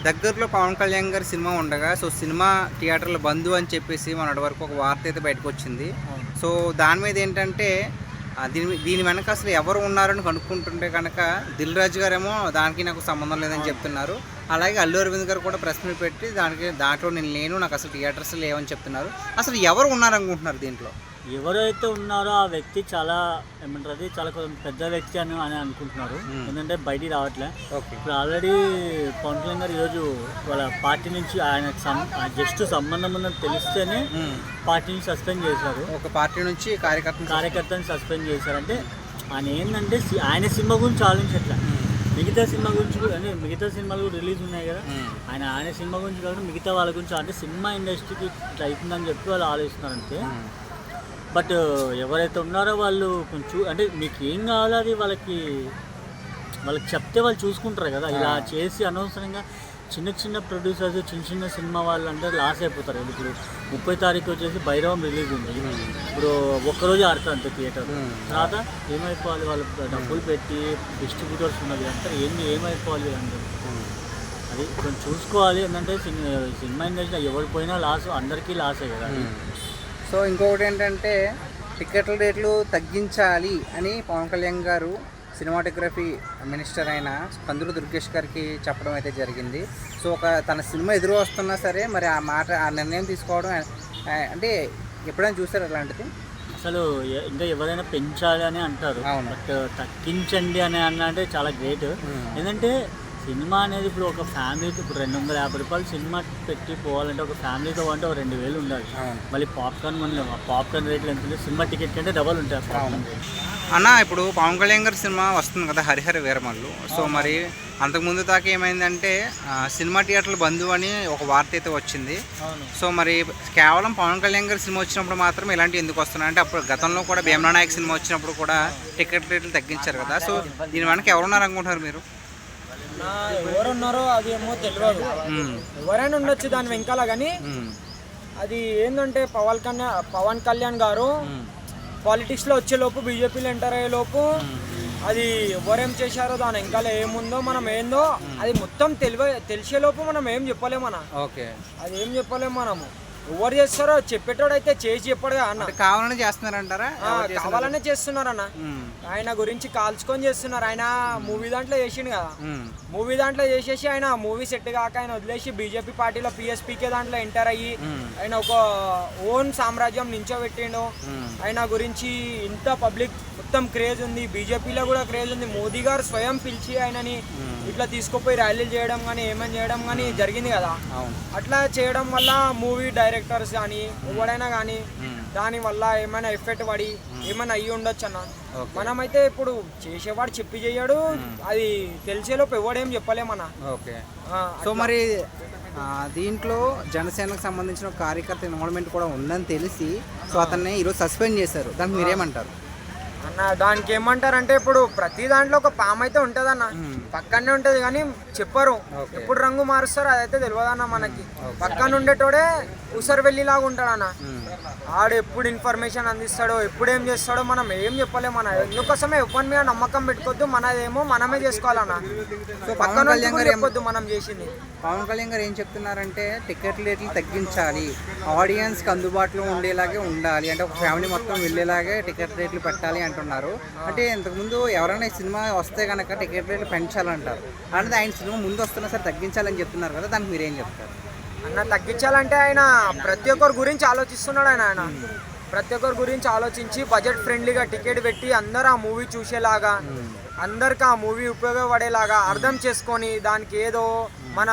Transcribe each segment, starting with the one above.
దగ్గరలో పవన్ కళ్యాణ్ గారి సినిమా ఉండగా సో సినిమా థియేటర్ల బంధు అని చెప్పేసి మొన్నటి వరకు ఒక వార్త అయితే బయటకు వచ్చింది. సో దాని మీద ఏంటంటే దీని వెనక అసలు ఎవరు ఉన్నారని కనుక్కుంటుంటే కనుక దిల్ రాజు గారేమో దానికి నాకు సంబంధం లేదని చెప్తున్నారు. అలాగే అల్లు అరవింద్ గారు కూడా ప్రెస్ మీట్ పెట్టి దాంట్లో నేను లేను, నాకు అసలు థియేటర్స్ లేవని చెప్తున్నారు. అసలు ఎవరు ఉన్నారనుకుంటున్నారు దీంట్లో? ఎవరైతే ఉన్నారో ఆ వ్యక్తి చాలా ఏమంటారు, చాలా కొంచెం పెద్ద వ్యక్తి అని అనుకుంటున్నారు. ఎందుకంటే బయటికి రావట్లే. ఇప్పుడు ఆల్రెడీ పవన్ కళ్యాణ్ గారు ఈరోజు వాళ్ళ పార్టీ నుంచి ఆయన జస్ట్ సంబంధం ఉందని తెలిస్తేనే పార్టీ నుంచి సస్పెండ్ చేశారు. ఒక పార్టీ నుంచి కార్యకర్తని సస్పెండ్ చేశారు. అంటే ఆయన ఏంటంటే ఆయన సినిమా గురించి ఆలోచించట్లే, మిగతా సినిమా గురించి కూడా. అంటే మిగతా సినిమాలు కూడా రిలీజ్ ఉన్నాయి కదా, ఆయన సినిమా గురించి కాకుండా మిగతా వాళ్ళ గురించి, అంటే సినిమా ఇండస్ట్రీకి ఇట్లా అవుతుందని చెప్పి వాళ్ళు ఆలోచిస్తున్నారంటే. బట్ ఎవరైతే ఉన్నారో వాళ్ళు కొంచెం అంటే మీకు ఏం కావాలో అది వాళ్ళకి చెప్తే వాళ్ళు చూసుకుంటారు కదా. ఇలా చేసి అనవసరంగా చిన్న ప్రొడ్యూసర్స్, చిన్న సినిమా వాళ్ళు అంటే లాస్ అయిపోతారు. ఇప్పుడు 30 తారీఖు వచ్చేసి భైరవం రిలీజ్ ఉంది. ఇప్పుడు ఒక్కరోజు ఆడతారు అంతే థియేటర్. తర్వాత ఏమైపోవాలి, వాళ్ళు డబ్బులు పెట్టి డిస్ట్రిబ్యూటర్స్ ఉన్నది అంతా ఏమైపోవాలి వీళ్ళందరూ. అది కొంచెం చూసుకోవాలి. ఏంటంటే సినిమా ఇండస్ట్రీ ఎవరు పోయినా లాస్, అందరికీ లాసే కదా. సో ఇంకొకటి ఏంటంటే టికెట్ల రేట్లు తగ్గించాలి అని పవన్ కళ్యాణ్ గారు సినిమాటోగ్రఫీ మినిస్టర్ అయిన కందులు దుర్గేష్ గారికి చెప్పడం అయితే జరిగింది. సో తన సినిమా ఎదురు వస్తున్నా సరే మరి ఆ నిర్ణయం తీసుకోవడం అంటే ఎప్పుడైనా చూసారు అలాంటిది? అసలు ఇంకా ఎవరైనా పెంచాలి అని అంటారు, బట్ తగ్గించండి అని అంటే చాలా గ్రేట్. ఏంటంటే సినిమా అనేది ఇప్పుడు ఒక ఫ్యామిలీతో ఇప్పుడు 250 రూపాయలు సినిమా పెట్టి పోవాలంటే ఒక ఫ్యామిలీతో అంటే ఒక 2000 ఉండాలి. మళ్ళీ పాప్కార్న్ రేట్లు ఎంత ఉంటుంది, సినిమా టికెట్ కంటే డబల్ ఉంటాయి పాప్కార్న్ రేట్. అన్న ఇప్పుడు పవన్ కళ్యాణ్ గారి సినిమా వస్తుంది కదా హరిహర వీరమల్లు. సో మరి అంతకుముందు దాకా ఏమైందంటే సినిమా థియేటర్లు బంధు అని ఒక వార్త అయితే వచ్చింది. సో మరి కేవలం పవన్ కళ్యాణ్ గారి సినిమా వచ్చినప్పుడు మాత్రం ఇలాంటివి ఎందుకు వస్తున్నాయి అంటే అప్పుడు గతంలో కూడా భీమలా నాయక్ సినిమా వచ్చినప్పుడు కూడా టికెట్ రేట్లు తగ్గించారు కదా. సో దీని వెనక ఎవరున్నారు అనుకుంటున్నారు మీరు? ఎవరున్నారో అది ఏమో తెలియదు, ఎవరైనా ఉండొచ్చు దాని వెనకాల. కానీ అది ఏంటంటే పవన్ కళ్యాణ్ గారు పాలిటిక్స్లో వచ్చేలోపు, బీజేపీలో ఎంటర్ అయ్యేలోపు అది ఎవరేం చేశారో దాని వెనకాల ఏముందో మనం ఏందో అది మొత్తం తెలిసేలోపు మనం ఏం చెప్పలేము అన్న. అది ఏం చెప్పలేము మనము. ఎవరు చేస్తారో చెప్పేటోడు అయితే చేసి చెప్పాడుగా అన్న. కావాలనే చేస్తున్నారంటారా? కావాలనే చేస్తున్నారన్న. ఆయన గురించి కాల్చుకొని చేస్తున్నారు. ఆయన మూవీ దాంట్లో చేసిండు కదా, మూవీ దాంట్లో చేసేసి ఆయన మూవీ సెట్ కాక ఆయన వదిలేసి బీజేపీ పార్టీలో పిఎస్పీకే దాంట్లో ఎంటర్ అయ్యి ఆయన ఒక ఓన్ సామ్రాజ్యం నించోబెట్టిండు. ఆయన గురించి ఇంత పబ్లిక్ మొత్తం క్రేజ్ ఉంది, బీజేపీలో కూడా క్రేజ్ ఉంది. మోదీ గారు స్వయం పిలిచి ఆయనని ఇట్లా తీసుకుపోయి ర్యాలీలు చేయడం కానీ ఏమైనా చేయడం కానీ జరిగింది కదా. అట్లా చేయడం వల్ల మూవీ డైరెక్టర్స్ కానీ ఎవడైనా కానీ దాని వల్ల ఏమైనా ఎఫెక్ట్ పడి ఏమైనా అయ్యి ఉండొచ్చు అన్న. మనమైతే ఇప్పుడు చేసేవాడు చెప్పి చేయడు, అది తెలిసేలోపు ఎవడేం చెప్పలేమన్నా. సో మరి దీంట్లో జనసేనకు సంబంధించిన కార్యకర్త ఇన్వాల్వ్మెంట్ కూడా ఉందని తెలిసి సో అతన్ని ఈరోజు సస్పెండ్ చేశారు. దానికి మీరేమంటారు అన్న? దానికి ఏమంటారంటే ఇప్పుడు ప్రతి దాంట్లో ఒక పాము అయితే ఉంటుంది అన్న, పక్కనే ఉంటుంది కానీ చెప్పరు. ఎప్పుడు రంగు మారుస్తారో అదైతే తెలియదు అన్న మనకి. పక్కన ఉండేటోడే ఉసరు వెళ్ళిలాగా ఉంటాడు అన్న. ఆడు ఎప్పుడు ఇన్ఫర్మేషన్ అందిస్తాడో ఎప్పుడు ఏం చేస్తాడో మనం ఏం చెప్పలేము అన్న. ఎందుకోసమే ఎవరి మీద నమ్మకం పెట్టుకోవద్దు, మనదేమో మనమే చేసుకోవాలన్న. పక్కన చెప్పొద్దు మనం చేసింది. పవన్ కళ్యాణ్ గారు ఏం చెప్తున్నారంటే టికెట్ రేట్లు తగ్గించాలి, ఆడియన్స్కి అందుబాటులో ఉండేలాగే ఉండాలి, అంటే ఒక ఫ్యామిలీ మొత్తం వెళ్ళేలాగే టికెట్ రేట్లు పెట్టాలి అంటున్నారు. అంటే ఇంతకుముందు ఎవరైనా సినిమా వస్తే కనుక టికెట్ రేట్లు పెంచాలంటారు, అంటే ఆయన సినిమా ముందు వస్తున్నా సరే తగ్గించాలని చెప్తున్నారు కదా, దానికి మీరేం చెప్తారు అన్న? తగ్గించాలంటే ఆయన ప్రతి ఒక్కరి గురించి ఆలోచిస్తున్నాడు. ఆయన ప్రతి ఒక్కరి గురించి ఆలోచించి బడ్జెట్ ఫ్రెండ్లీగా టికెట్ పెట్టి అందరూ ఆ మూవీ చూసేలాగా, అందరికి ఆ మూవీ ఉపయోగపడేలాగా అర్థం చేసుకొని దానికి ఏదో మన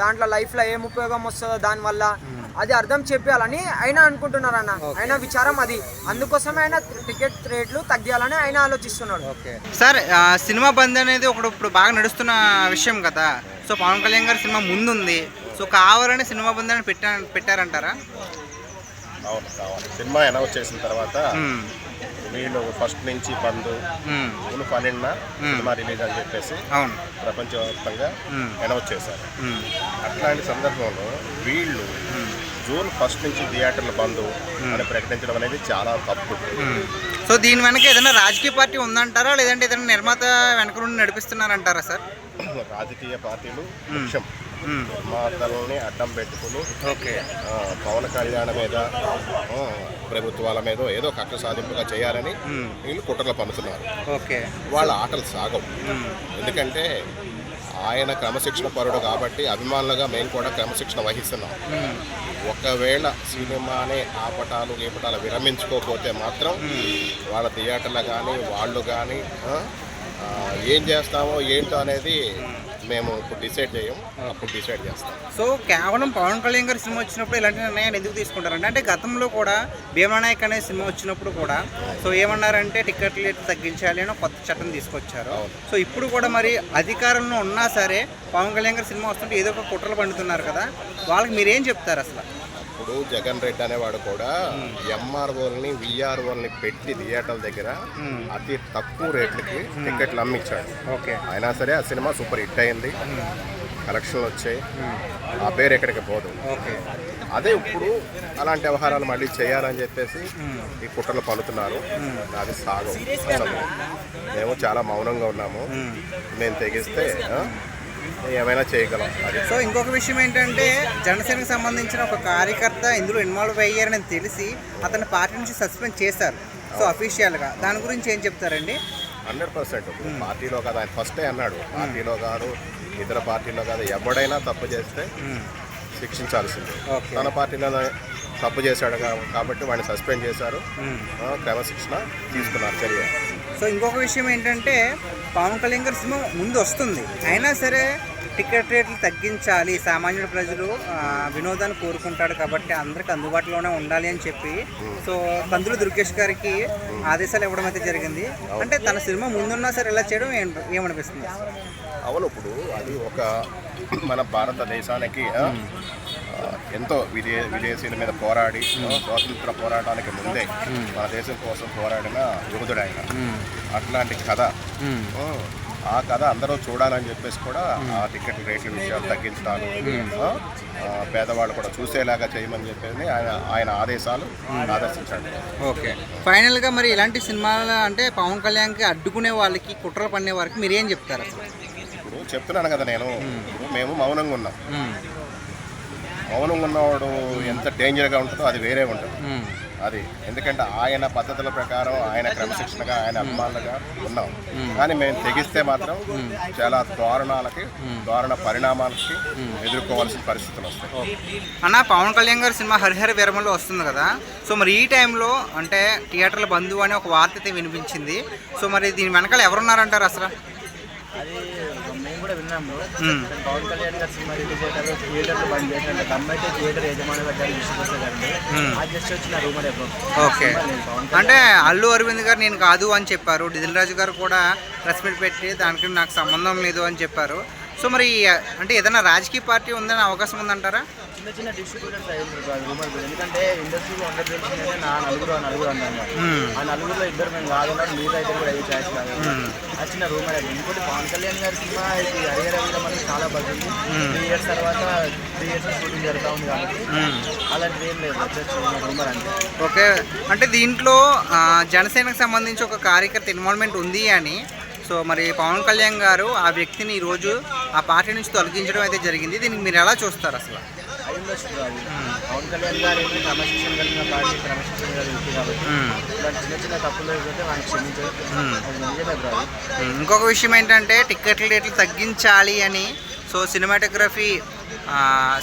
దాంట్లో లైఫ్లో ఏం ఉపయోగం వస్తుందో దానివల్ల అది అర్థం చెప్పాలని ఆయన అనుకుంటున్నారు అన్న. ఆయన విచారం అది. అందుకోసమే ఆయన టికెట్ రేట్లు తగ్గాలని ఆయన ఆలోచిస్తున్నాడు. సార్ సినిమా బంద్ అనేది ఇప్పుడు బాగా నడుస్తున్న విషయం కదా. సో పవన్ కళ్యాణ్ గారి సినిమా ముందుంది, సో కావాలని సినిమా బంద్ అని పెట్టారంటారా? అవును, కావాలి. సినిమా అనౌన్స్ చేసిన తర్వాత వీళ్ళు ఫస్ట్ నుంచి బంద్ జూన్ 12న సినిమా రిలీజ్ అని చెప్పేసి ప్రపంచవ్యాప్తంగా అనౌన్స్ చేశారు. అట్లాంటి సందర్భంలో వీళ్ళు జూన్ 1 నుంచి థియేటర్ల బంద్ అని ప్రకటించడం అనేది చాలా తప్పు. సో దీని వెనక ఏదైనా రాజకీయ పార్టీ ఉందంటారా, లేదంటే ఏదైనా నిర్మాత వెనక నుండి నడిపిస్తున్నారంటారా సార్? రాజకీయ పార్టీలు ముఖ్యం, నిర్మాతల్ని అడ్డం పెట్టుకుని ఓకే పవన్ కళ్యాణ్ మీద ప్రభుత్వాల మీద ఏదో కక్ష సాధింపుగా చేయాలని వీళ్ళు కుట్రలు పన్నుతున్నారు. ఓకే వాళ్ళ ఆటలు సాగవు. ఎందుకంటే ఆయన క్రమశిక్షణ పరుడు కాబట్టి అభిమానులుగా మేము కూడా క్రమశిక్షణ వహిస్తున్నాం. ఒకవేళ సినిమానే ఆపటాలు గీపటాలు విరమించుకోకపోతే మాత్రం వాళ్ళ థియేటర్లు కానీ వాళ్ళు కానీ ఏం చేస్తామో ఏంటో అనేది మేము ఇప్పుడు డిసైడ్ చేయం, అప్పుడు డిసైడ్ చేస్తాం. సో కేవలం పవన్ కళ్యాణ్ గారి సినిమా వచ్చినప్పుడు ఇలాంటి నిర్ణయాలు ఎందుకు తీసుకుంటారంటే, అంటే గతంలో కూడా భీమనాయక్ అనే సినిమా వచ్చినప్పుడు కూడా సో ఏమన్నారంటే టికెట్ రేట్లు తగ్గించాలి అని కొత్త చట్టం తీసుకొచ్చారు. సో ఇప్పుడు కూడా మరి అధికారంలో ఉన్నా సరే పవన్ కళ్యాణ్ గారి సినిమా వస్తుంటే ఏదో ఒక కుట్రలు పండుతున్నారు కదా, వాళ్ళకి మీరేం చెప్తారు అసలు? ఇప్పుడు జగన్ రెడ్డి అనేవాడు కూడా ఎంఆర్ఓల్ని విఆర్ఓల్ని పెట్టి థియేటర్ల దగ్గర అతి తక్కువ రేట్లకి టికెట్లు అమ్మించాడు. ఓకే అయినా సరే ఆ సినిమా సూపర్ హిట్ అయింది, కలెక్షన్లు వచ్చాయి, ఆ పేరు ఎక్కడికి పోదు. ఓకే అదే ఇప్పుడు అలాంటి వ్యవహారాలు మళ్ళీ చేయాలని చెప్పేసి ఈ కుట్రలు పలుతున్నారు. అది సాగం. అసలు మేము చాలా మౌనంగా ఉన్నాము. మేము తెగిస్తే ఏమైనా చేయగలం. అది సో ఇంకొక విషయం ఏంటంటే, జనసేనకు సంబంధించిన ఒక కార్యకర్త ఇందులో ఇన్వాల్వ్ అయ్యారని తెలిసి అతని పార్టీ నుంచి సస్పెండ్ చేశారు. సో అఫీషియల్గా దాని గురించి ఏం చెప్తారండి? 100% పార్టీలో కాదు, ఆయన ఫస్టే అన్నాడు, పార్టీలో కాదు ఇతర పార్టీలో కాదు, ఎవడైనా తప్పు చేస్తే శిక్షించాల్సిందే. తన పార్టీలో తప్పు చేశాడు కాబట్టి వాడిని సస్పెండ్ చేశారు, క్రమశిక్షణ తీసుకున్నారు చర్య. సో ఇంకొక విషయం ఏంటంటే, పవన్ కళ్యాణ్ గారి సినిమా ముందు వస్తుంది, అయినా సరే టికెట్ రేట్లు తగ్గించాలి, సామాన్యుల ప్రజలు వినోదాన్ని కోరుకుంటాడు కాబట్టి అందరికి అందుబాటులోనే ఉండాలి అని చెప్పి సో కందులు దుర్గేష్ గారికి ఆదేశాలు ఇవ్వడం అయితే జరిగింది. అంటే తన సినిమా ముందున్నా సరే ఇలా చేయడం ఏమనిపిస్తుంది? అవును, ఇప్పుడు అది ఒక మన భారతదేశానికి ఎంతో విదేశీయుల మీద పోరాడి స్వాతంత్ర పోరాటానికి ముందే మన దేశం కోసం పోరాడిన యోధుడు ఆయన. అట్లాంటి కథ, ఆ కథ అందరూ చూడాలని చెప్పేసి కూడా ఆ టికెట్ రేట్ల విషయాలు తగ్గించడాలు, పేదవాళ్ళు కూడా చూసేలాగా చేయమని చెప్పేసి ఆయన ఆదేశాలు ఆదర్శించండి. ఓకే, ఫైనల్గా మరి ఇలాంటి సినిమాలు అంటే పవన్ కళ్యాణ్కి అడ్డుకునే వాళ్ళకి, కుట్రలు పన్నే వారికి మీరు ఏం చెప్తారు? ఇప్పుడు చెప్తున్నాను కదా నేను, మేము మౌనంగా ఉన్నాం. మౌనంగా ఉన్నవాడు ఎంత డేంజర్గా ఉంటుందో అది వేరే ఉంటుంది. అది ఎందుకంటే ఆయన పద్ధతుల ప్రకారం ఆయన క్రమశిక్షణగా ఆయన అభిమానులుగా ఉన్నాం. కానీ మేము తెగిస్తే మాత్రం చాలా దారుణ పరిణామాలకి ఎదుర్కోవాల్సిన పరిస్థితులు వస్తాయి. అన్న, పవన్ కళ్యాణ్ గారి సినిమా హరిహర వీరమలో వస్తుంది కదా, సో మరి ఈ టైంలో అంటే థియేటర్ల బంధువు అనే ఒక వార్త అయితే వినిపించింది. సో మరి దీని వెనకాల ఎవరున్నారంటారు అసలు? అది మేము కూడా విన్నాము. పవన్ కళ్యాణ్ గారి సినిమా రిలీజ్ అయ్యారు, థియేటర్లు బంద్ చేశారు, అమ్మాయితే థియేటర్ యజమాని గారిని విషయపడతారండి. ఆ జస్ట్ వచ్చిన రూమర్. ఓకే, అంటే అల్లు అరవింద్ గారు నేను కాదు అని చెప్పారు, దిల్ రాజు గారు కూడా ప్రెస్ మీట్ పెట్టి దానికి నాకు సంబంధం లేదు అని చెప్పారు. సో మరి అంటే ఏదైనా రాజకీయ పార్టీ ఉందని అవకాశం ఉందంటారా? చిన్న చిన్న డిస్ట్రిబ్యూటర్స్ అయ్యారు రూమర్. ఎందుకంటే ఇండస్ట్రీలో అందరూ తెలిసిందంటే నలుగురు అన్నారు. ఆ నలుగురులో ఇద్దరు మేము కాదు, మీరు అయితే కూడా అయ్యే ఛాయిస్ కాదు. ఆ చిన్న రూమర్ అది. ఇంకోటి పవన్ కళ్యాణ్ గారి సినిమా హరిహర వీరం అనేది చాలా బాగుంది. 3 years తర్వాత 3 years షూటింగ్ జరుగుతూ ఉంది కాబట్టి అలాంటిది ఏం లేదు, జస్ట్ రూమర్ అంటే. ఓకే, అంటే దీంట్లో జనసేనకు సంబంధించి ఒక కార్యకర్త ఇన్వాల్వ్మెంట్ ఉంది అని, సో మరి పవన్ కళ్యాణ్ గారు ఆ వ్యక్తిని ఈరోజు ఆ పార్టీ నుంచి తొలగించడం అయితే జరిగింది. దీనికి మీరు ఎలా చూస్తారు అసలు? పవన్ కళ్యాణ్ గారు క్రమశిక్షణ కలిగిన పార్టీ, క్రమశిక్షణ కలిగింది కాబట్టి ఇలాంటి చిన్న చిన్న తప్పులు అయితే ఆయన క్షమించారు. ఇంకొక విషయం ఏంటంటే, టికెట్ల రేట్లు తగ్గించాలి అని సో సినిమాటోగ్రఫీ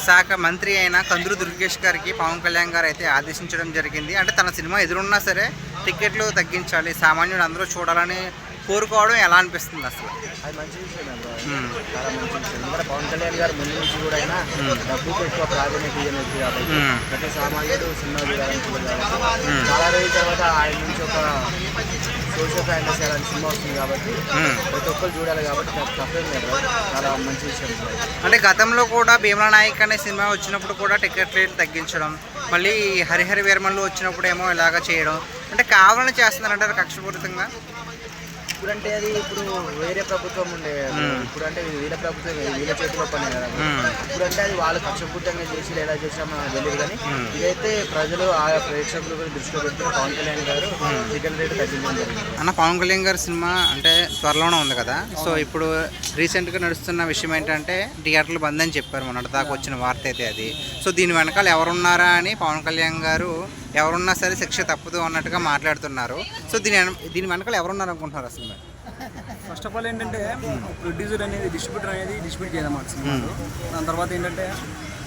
శాఖ మంత్రి అయిన కందులు దుర్గేష్ గారికి పవన్ కళ్యాణ్ గారు అయితే ఆదేశించడం జరిగింది. అంటే తన సినిమా ఎదురున్నా సరే టికెట్లు తగ్గించాలి, సామాన్యుడు అందరూ చూడాలని కోరుకోవడం ఎలా అనిపిస్తుంది అసలు? అది మంచి విషయం, చాలా మంచి విషయం. ఎందుకంటే పవన్ కళ్యాణ్ గారు ముందు నుంచి కూడా అయినా డబ్బుకి ఎక్కువ ప్రాధాన్యత ఇవ్వలేదు కాబట్టి ప్రతి సామాన్యుడు సినిమా చూడాలనుకుంటుంది కాబట్టి చాలా రోజుల తర్వాత ఆయన నుంచి ఒక సోషల్ ఫ్యాంటసీ అలాంటి సినిమా వస్తుంది కాబట్టి ప్రతి ఒక్కరు చూడాలి కాబట్టి తప్పేం లేదు. చాలా మంచి విషయం. అంటే గతంలో కూడా భీమనాయక్ అనే సినిమా వచ్చినప్పుడు కూడా టికెట్ రేట్లు తగ్గించడం, మళ్ళీ హరిహర వీరమల్లో వచ్చినప్పుడు ఏమో ఇలాగ చేయడం, అంటే కావాలని చేస్తున్నారంటారు కక్షపూరితంగా? ఇప్పుడంటే అది ఇప్పుడు వేరే ప్రభుత్వం ఉండే, ఇప్పుడంటే వీళ్ళ ప్రభుత్వం వీళ్ళ చేతిలో పని కదా. ఇప్పుడంటే అది వాళ్ళు కష్టపూర్తంగా చేసి ఎలా చేసినా మనకు తెలియదు, కానీ ఇదైతే ప్రజలు ఆ ప్రేక్షకులు కూడా దృష్టిలో పెట్టుకుని పవన్ కళ్యాణ్ గారు టికెట్ రేటు తగ్గించడం జరిగింది. అన్న పవన్ కళ్యాణ్ గారి సినిమా అంటే త్వరలోనే ఉంది కదా, సో ఇప్పుడు రీసెంట్గా నడుస్తున్న విషయం ఏంటంటే థియేటర్లు బంద్ అని చెప్పారు, మొన్నటి దాకా వచ్చిన వార్త అయితే అది. సో దీని వెనకాల ఎవరున్నారా అని పవన్ కళ్యాణ్ గారు ఎవరున్నా సరే శిక్ష తప్పదు అన్నట్టుగా మాట్లాడుతున్నారు. సో దీని వెనకాల ఎవరున్నారు అనుకుంటున్నారు అసలు మీరు? ఫస్ట్ ఆఫ్ ఆల్ ఏంటంటే ప్రొడ్యూసర్ అనేది డిస్ట్రిబ్యూటర్ అనేది డిస్ట్రిబ్యూట్ చేయాలన్నమాట సినిమాలు. దాని తర్వాత ఏంటంటే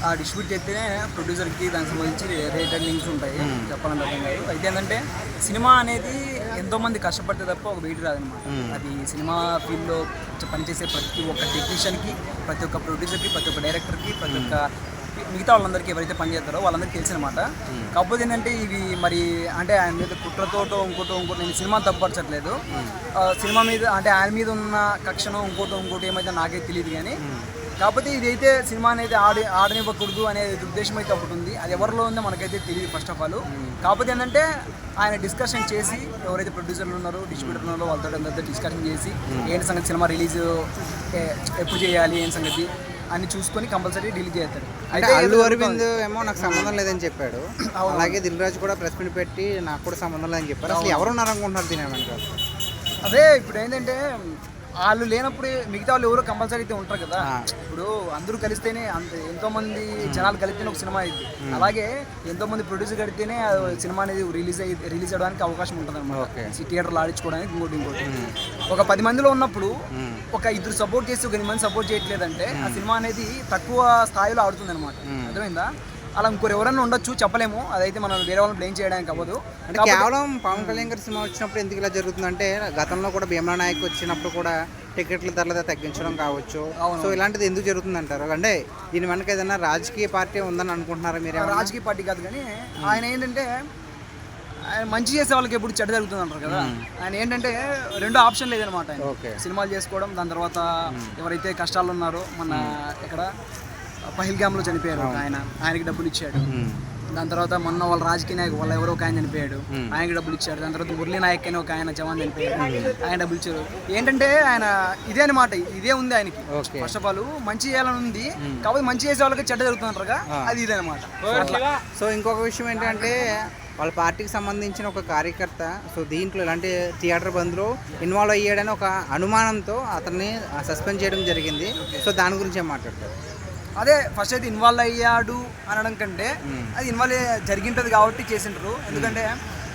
ఆ డిస్ట్రిబ్యూట్ చేస్తేనే ప్రొడ్యూసర్కి దానికి సంబంధించి రేటెడ్ లింక్స్ ఉంటాయి, చెప్పాలంటే అర్థం కాదు. అయితే ఏంటంటే సినిమా అనేది ఎంతోమంది కష్టపడితే తప్ప ఒక వెయిట్ రాదనమాట. అది సినిమా ఫీల్డ్లో పనిచేసే ప్రతి ఒక్క టెక్నీషియన్కి, ప్రతి ఒక్క ప్రొడ్యూసర్కి, ప్రతి ఒక్క డైరెక్టర్కి, ప్రతి ఒక్క మిగతా వాళ్ళందరికీ ఎవరైతే పనిచేస్తారో వాళ్ళందరికీ తెలిసినమాట. కాకపోతే ఏంటంటే ఇవి మరి అంటే ఆయన మీద కుట్రతోటో ఇంకోటో నేను సినిమా తప్పపరచట్లేదు. సినిమా మీద అంటే ఆయన మీద ఉన్న కక్షను ఇంకోటి ఏమైతే నాకైతే తెలియదు, కానీ కాకపోతే ఇదైతే సినిమా అనేది ఆడనివ్వకూడదు అనే ఉద్దేశం అయితే ఒకటి ఉంది. అది ఎవరిలో ఉందో మనకైతే తెలియదు ఫస్ట్ ఆఫ్ ఆల్. కాకపోతే ఏంటంటే ఆయన డిస్కషన్ చేసి ఎవరైతే ప్రొడ్యూసర్లు ఉన్నారో డిస్ట్రిబ్యూటర్లు ఉన్నారో వాళ్ళతో అందరితో డిస్కషన్ చేసి ఏంటి సంగతి, సినిమా రిలీజ్ ఎప్పుడు చేయాలి, ఏం సంగతి అని చూసుకొని కంపల్సరీ రిలీజ్ చేస్తారు. అంటే అల్లు అరవింద్ ఏమో నాకు సంబంధం లేదని చెప్పాడు, అలాగే దిల్ రాజు కూడా ప్రెస్ మీట్ పెట్టి నాకు కూడా సంబంధం లేదని చెప్పారు. అసలు ఎవరున్నారు అనుకుంటున్నారు దీని వెనకాల? అదే ఇప్పుడు ఏంటంటే వాళ్ళు లేనప్పుడు మిగతా వాళ్ళు ఎవరో కంపల్సరీ అయితే ఉంటారు కదా. ఇప్పుడు అందరూ కలిస్తేనే ఎంతోమంది జనాలు కలిస్తేనే ఒక సినిమా అయింది. అలాగే ఎంతోమంది ప్రొడ్యూసర్ కడితేనే సినిమా అనేది రిలీజ్ అవ్వడానికి అవకాశం ఉంటుంది అనమాట. థియేటర్లు ఆడించుకోవడానికి ఇంకోటి ఒక 10 మందిలో ఉన్నప్పుడు ఒక 2 సపోర్ట్ చేసి ఒక 8 మంది సపోర్ట్ చేయట్లేదంటే ఆ సినిమా అనేది తక్కువ స్థాయిలో ఆడుతుంది అనమాట. అర్థమైందా? అలా ఇంకోరు ఎవరైనా ఉండొచ్చు, చెప్పలేము. అదైతే మనం వేరే వాళ్ళని బ్లేమ్ చేయడానికి అవ్వదు. అంటే కేవలం పవన్ కళ్యాణ్ గారి సినిమా వచ్చినప్పుడు ఎందుకు ఇలా జరుగుతుందంటే గతంలో కూడా భీమలా నాయక్ వచ్చినప్పుడు కూడా టికెట్ల ధరలు తగ్గించడం కావచ్చు. సో ఇలాంటిది ఎందుకు జరుగుతుంది అంటారు? అంటే దీని వెనక ఏదైనా రాజకీయ పార్టీ ఉందని అనుకుంటున్నారా మీరు? రాజకీయ పార్టీ కాదు, కానీ ఆయన ఏంటంటే ఆయన మంచి చేసే వాళ్ళకి ఎప్పుడు చెడ్డ జరుగుతుంది అంటారు కదా. ఆయన ఏంటంటే 2 ఆప్షన్ లేదనమాట. ఆయన సినిమాలు చేసుకోవడం, దాని తర్వాత ఎవరైతే కష్టాలు ఉన్నారో మన ఇక్కడ పహిల్గామ్లో చనిపోయారు ఆయనకి డబ్బులు ఇచ్చాడు. దాని తర్వాత మొన్న వాళ్ళ రాజకీయ నాయకు వాళ్ళ ఎవరో ఒక ఆయన చనిపోయాడు, ఆయనకి డబ్బులు ఇచ్చాడు. దాని తర్వాత మురళీ నాయక్ అని ఒక ఆయన జవాన్ చనిపోయాడు, ఆయన డబ్బులు ఇచ్చారు. ఏంటంటే ఆయన ఇదే అనమాట, ఇదే ఉంది ఆయనకి. ఫస్ట్ ఆఫ్ ఆల్ మంచి చేయాలని ఉంది, కాబట్టి మంచి చేసే వాళ్ళకి చెడ్డ జరుగుతుంటారుగా, అది ఇదే అనమాట. సో ఇంకొక విషయం ఏంటంటే వాళ్ళ పార్టీకి సంబంధించిన ఒక కార్యకర్త సో దీంట్లో ఇలాంటి థియేటర్ బంద్లో ఇన్వాల్వ్ అయ్యాడని ఒక అనుమానంతో అతన్ని సస్పెండ్ చేయడం జరిగింది. సో దాని గురించి ఏం మాట్లాడతారు? అదే ఫస్ట్ అయితే ఇన్వాల్వ్ అయ్యాడు అనడం కంటే అది ఇన్వాల్వ్ జరిగింటది కాబట్టి చేసింటారు. ఎందుకంటే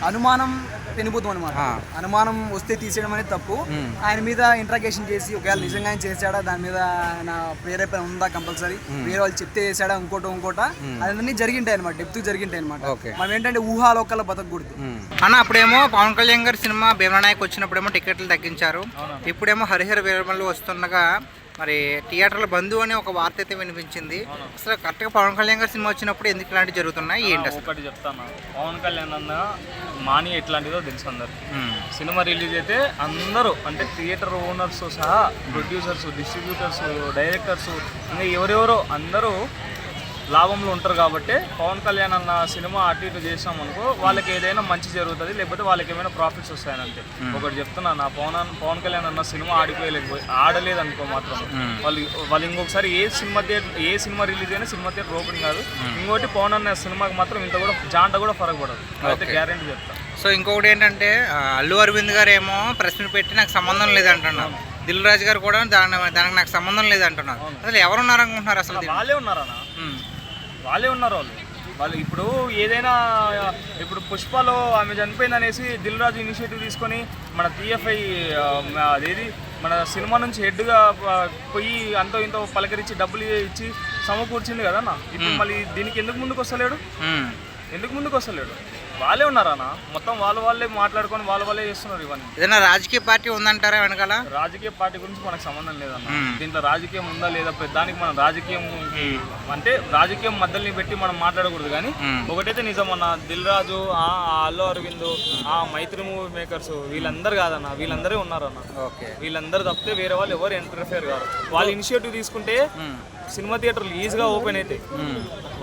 అనుమానం పెనుభూతం అనమాట. అనుమానం వస్తే తీసేయడం అనేది తప్పు. ఆయన మీద ఇంట్రాగేషన్ చేసి ఒకవేళ నిజంగా ఆయన చేశాడా, దాని మీద ఆయన ప్రేరేపణ ఉందా, కంపల్సరీ వేరే వాళ్ళు చెప్తే చేశాడా, ఇంకోట అదన్నీ జరిగింటాయి అనమాట, డెప్త్ జరిగింటాయి అనమాట. మనం ఏంటంటే ఊహాలోకల్లా బతకూడదు అన్న. అప్పుడేమో పవన్ కళ్యాణ్ గారి సినిమా భీమలా నాయక్ వచ్చినప్పుడేమో టికెట్లు తగ్గించారు, ఇప్పుడేమో హరిహర వీరమల్లు వస్తుండగా మరి థియేటర్ల బంధు అని ఒక వార్త అయితే వినిపించింది. అసలు కరెక్ట్గా పవన్ కళ్యాణ్ గారి సినిమా వచ్చినప్పుడు ఎందుకు ఇలాంటివి జరుగుతున్నాయి ఏంటి? ఒకటి చెప్తాను, పవన్ కళ్యాణ్ అన్న మాని ఎట్లాంటిదో తెలుసు అందరు. సినిమా రిలీజ్ అయితే అందరూ అంటే థియేటర్ ఓనర్స్ సహా ప్రొడ్యూసర్స్, డిస్ట్రిబ్యూటర్స్, డైరెక్టర్స్, ఇంకా ఎవరెవరో అందరూ లాభంలో ఉంటారు. కాబట్టి పవన్ కళ్యాణ్ అన్న సినిమా అటు ఇటు చేసాం అనుకో వాళ్ళకి ఏదైనా మంచి జరుగుతుంది, లేకపోతే వాళ్ళకి ఏమైనా ప్రాఫిట్స్ వస్తాయని అంతే. ఒకటి చెప్తున్నాను, నా పవన్ కళ్యాణ్ అన్న సినిమా ఆడలేదు అనుకో మాత్రం వాళ్ళు ఇంకొకసారి ఏ సినిమా రిలీజ్ అయినా సినిమా థియేటర్ ఓపెన్ కాదు. ఇంకోటి పవన్ అన్న సినిమాకి మాత్రం ఇంత కూడా జాంట కూడా ఫరక్ పడదు, అయితే గ్యారెంటీ చెప్తాను. సో ఇంకొకటి ఏంటంటే అల్లు అరవింద్ గారు ఏమో ప్రశ్న పెట్టి నాకు సంబంధం లేదంటున్నారు, దిల్ రాజు గారు కూడా దానికి నాకు సంబంధం లేదంటున్నారు. అసలు ఎవరున్నారు అనుకుంటున్నారు? అసలు వాళ్ళే ఉన్నారన్న, వాళ్ళే ఉన్నారు. వాళ్ళు ఇప్పుడు ఏదైనా ఇప్పుడు పుష్పలో ఆమె చనిపోయింది అనేసి దిల్ రాజు ఇనిషియేటివ్ తీసుకొని మన టీఎఫ్ఐ అదేది మన సినిమా నుంచి హెడ్గా పోయి అంతో ఇంతో పలకరించి డబ్బులు ఇచ్చి సమకూర్చింది కదన్న. ఇప్పుడు మళ్ళీ దీనికి ఎందుకు ముందుకు వస్తలేడు? వాళ్ళే ఉన్నారన్న, మొత్తం వాళ్ళే మాట్లాడుకొని వాళ్ళే చేస్తున్నారు ఇవన్నీ. ఏదైనా రాజకీయ పార్టీ ఉందంటారా వెనకాల? రాజకీయ పార్టీ గురించి మనకు సంబంధం లేదన్న. దీంట్లో రాజకీయం ఉందా లేదా దానికి మనం రాజకీయం మధ్యలో పెట్టి మనం మాట్లాడకూడదు. కానీ ఒకటైతే నిజం అన్న, దిల్ రాజు, అల్లు అరవింద్, మైత్రి మూవీ మేకర్స్ వీళ్ళందరూ కాదన్న, వీళ్ళందరే ఉన్నారన్న. వీళ్ళందరూ తప్పితే వేరే వాళ్ళు ఎవరు ఇంటర్ఫియర్ కాదు. వాళ్ళు ఇనిషియేటివ్ తీసుకుంటే సినిమా థియేటర్లు ఈజీగా ఓపెన్ అయితే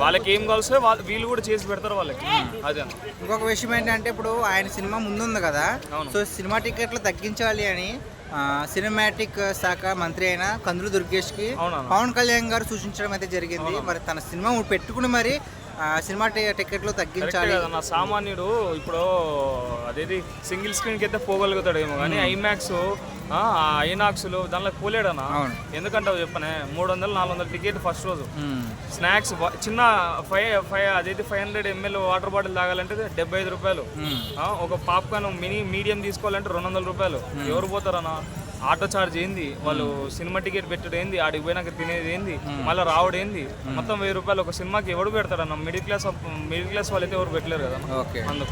వాళ్ళకి ఏం కావాల్సో వీళ్ళు కూడా చేసి పెడతారు వాళ్ళకి. అదే ఇంకొక విషయం ఏంటంటే ఇప్పుడు ఆయన సినిమా ముందుంది కదా, సో సినిమా టికెట్లు తగ్గించాలి అని సినిమాటిక్ శాఖ మంత్రి అయిన కందులు దుర్గేష్కి పవన్ కళ్యాణ్ గారు సూచించడం అయితే జరిగింది. మరి తన సినిమా పెట్టుకుని మరి సినిమా టికెట్లు తగ్గించాలి. నా సామాన్యుడు ఇప్పుడు అదేది సింగిల్ స్క్రీన్కి అయితే పోగలుగుతాడేమో కానీ ఐమాక్స్ ఐనాక్స్లు దానిలో పోలేడనా. ఎందుకంటే చెప్పనే 300-400 టికెట్ ఫస్ట్ రోజు. స్నాక్స్ చిన్న 500 ml వాటర్ బాటిల్ తాగాలంటే 75 రూపాయలు. ఒక పాప్కార్న్ మీడియం తీసుకోవాలంటే 200 రూపాయలు. ఎవరు పోతారన్నా? ఆటో ఛార్జ్ ఏంది, వాళ్ళు సినిమా టికెట్ పెట్టడం ఏంది, ఆడికి పోయినాక తినేది ఏంది, మళ్ళీ రావడం ఏంది, మొత్తం 1000 రూపాయలు ఒక సినిమాకి ఎవడు పెడతాడన్న? మిడిల్ క్లాస్ వాళ్ళైతే ఎవరు పెట్టలేరు కదా. అందుకు